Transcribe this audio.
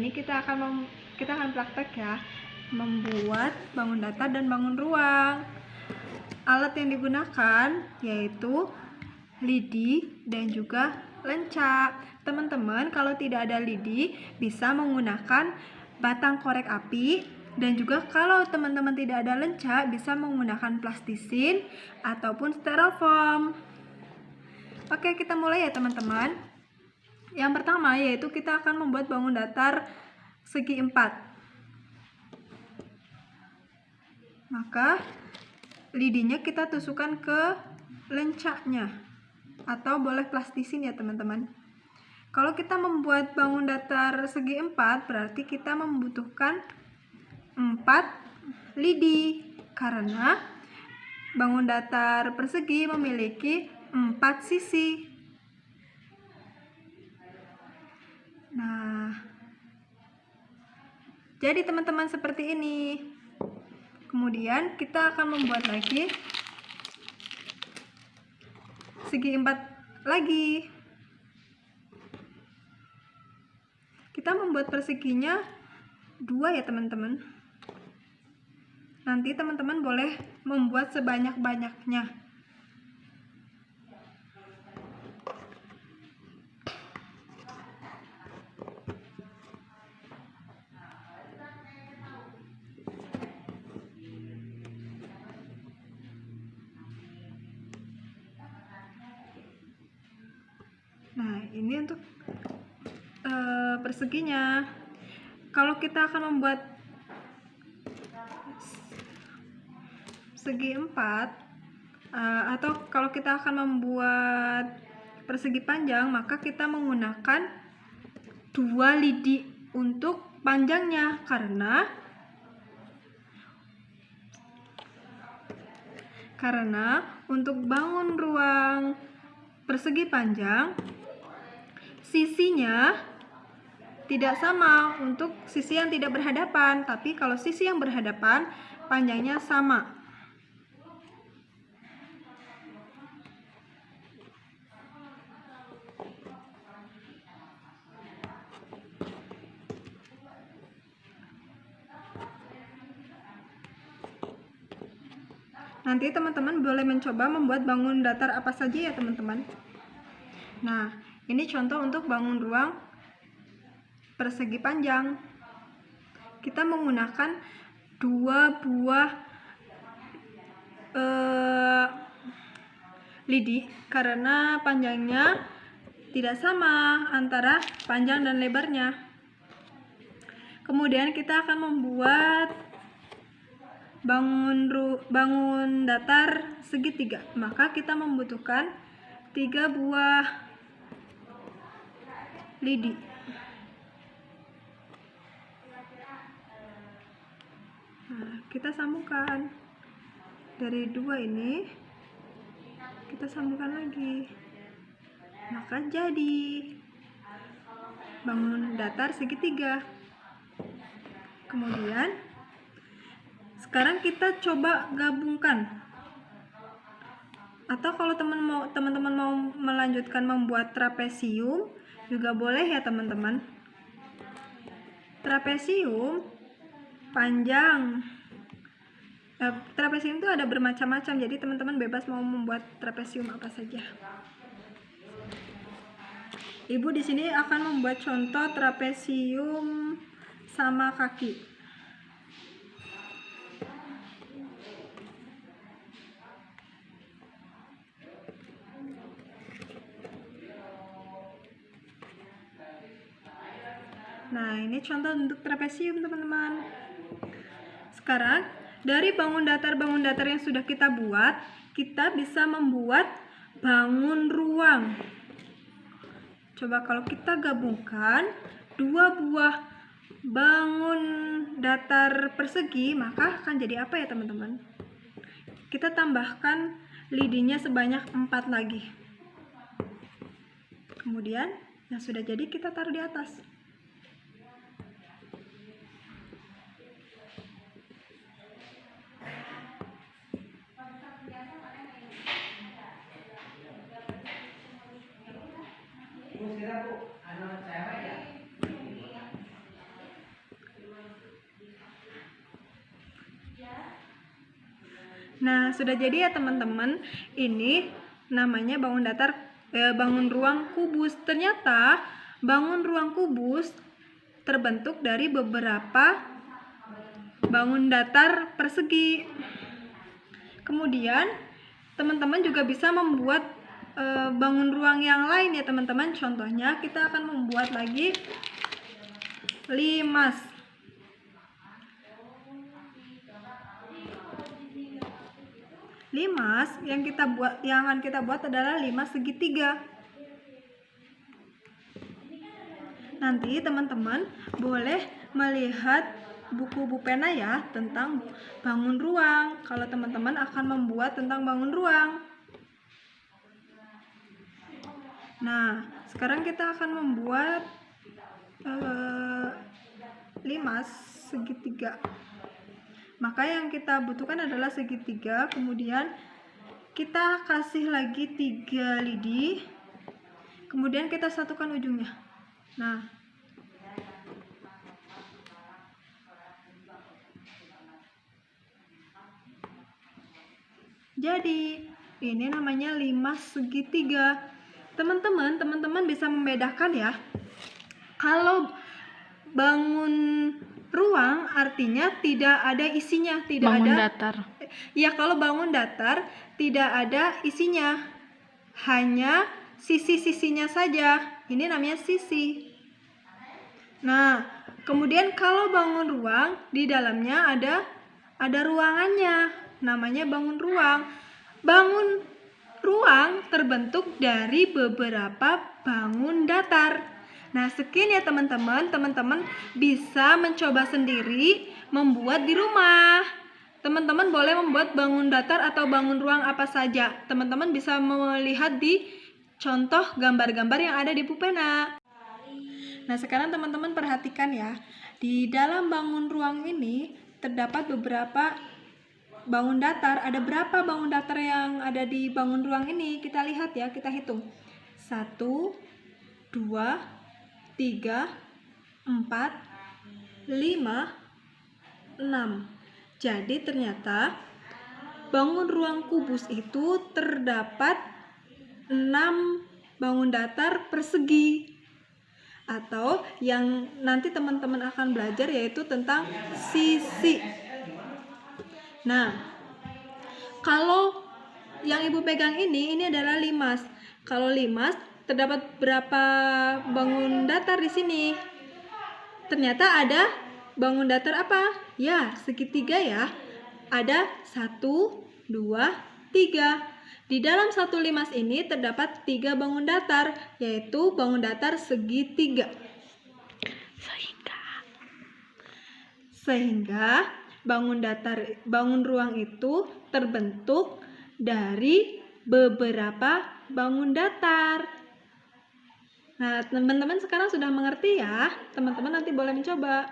ini kita akan praktek ya, membuat bangun datar dan bangun ruang. Alat yang digunakan yaitu lidi dan juga lenca. Teman-teman, kalau tidak ada lidi bisa menggunakan batang korek api, dan juga kalau teman-teman tidak ada lenca bisa menggunakan plastisin ataupun styrofoam. Oke, kita mulai ya teman-teman. Yang pertama yaitu kita akan membuat bangun datar segi 4. Maka lidinya kita tusukkan ke lencanya, atau boleh plastisin ya teman-teman. Kalau kita membuat bangun datar segi 4 berarti kita membutuhkan 4 lidi, karena bangun datar persegi memiliki 4 sisi. Nah, jadi teman-teman seperti ini. Kemudian kita akan membuat lagi segi 4 lagi. Kita membuat perseginya 2 ya teman-teman. Nanti teman-teman boleh membuat sebanyak-banyaknya. Nah, ini untuk perseginya. Kalau kita akan membuat segi 4 atau kalau kita akan membuat persegi panjang, maka kita menggunakan 2 lidi untuk panjangnya, karena untuk bangun ruang persegi panjang sisinya tidak sama untuk sisi yang tidak berhadapan, tapi kalau sisi yang berhadapan panjangnya sama. Nanti teman-teman boleh mencoba membuat bangun datar apa saja ya teman-teman. Nah, ini contoh untuk bangun ruang persegi panjang. Kita menggunakan 2 buah lidi karena panjangnya tidak sama antara panjang dan lebarnya. Kemudian kita akan membuat bangun datar segitiga. Maka kita membutuhkan 3 buah lidi. Nah, kita sambungkan dari 2 ini, kita sambungkan lagi, maka jadi bangun datar segitiga. Kemudian sekarang kita coba gabungkan, atau kalau teman-teman mau melanjutkan membuat trapesium juga boleh ya teman-teman. Trapesium panjang. Trapesium itu ada bermacam-macam, jadi teman-teman bebas mau membuat trapesium apa saja. Ibu di sini akan membuat contoh trapesium sama kaki. Nah, ini contoh untuk trapesium teman-teman. Sekarang dari bangun datar yang sudah kita buat, kita bisa membuat bangun ruang. Coba kalau kita gabungkan 2 buah bangun datar persegi, maka akan jadi apa ya teman-teman? Kita tambahkan lidinya sebanyak 4 lagi. Kemudian yang sudah jadi kita taruh di atas. Nah, sudah jadi ya teman-teman, ini namanya bangun ruang kubus. Ternyata bangun ruang kubus terbentuk dari beberapa bangun datar persegi. Kemudian teman-teman juga bisa membuat bangun ruang yang lain ya teman-teman. Contohnya kita akan membuat lagi limas. Limas yang akan kita buat adalah limas segitiga. Nanti teman-teman boleh melihat buku pena ya tentang bangun ruang kalau teman-teman akan membuat tentang bangun ruang. Nah, sekarang kita akan membuat limas segitiga. Maka yang kita butuhkan adalah segitiga, kemudian kita kasih lagi 3 lidi, kemudian kita satukan ujungnya. Nah, jadi ini namanya limas segitiga. Teman-teman bisa membedakan ya. Kalau bangun ruang artinya tidak ada isinya, bangun datar. Ya, kalau bangun datar tidak ada isinya, hanya sisi-sisinya saja. Ini namanya sisi. Nah, kemudian kalau bangun ruang di dalamnya ada ruangannya, namanya bangun ruang. Bangun ruang terbentuk dari beberapa bangun datar. Nah, sekian ya teman-teman. Teman-teman bisa mencoba sendiri membuat di rumah. Teman-teman boleh membuat bangun datar atau bangun ruang apa saja. Teman-teman bisa melihat di contoh gambar-gambar yang ada di pupena. Nah, sekarang teman-teman perhatikan ya. Di dalam bangun ruang ini terdapat beberapa bangun datar. Ada berapa bangun datar yang ada di bangun ruang ini? Kita lihat ya, kita hitung. 1, 2, 3, 4, 5, 6. Jadi ternyata bangun ruang kubus itu terdapat 6 bangun datar persegi. Atau yang nanti teman-teman akan belajar yaitu tentang sisi. Nah, kalau yang ibu pegang ini adalah limas. Kalau limas terdapat berapa bangun datar di sini? Ternyata ada bangun datar apa? Ya, segitiga ya. Ada 1, 2, 3. Di dalam satu limas ini terdapat 3 bangun datar, yaitu bangun datar segitiga. Sehingga bangun ruang itu terbentuk dari beberapa bangun datar. Nah, teman-teman sekarang sudah mengerti ya. Teman-teman nanti boleh mencoba.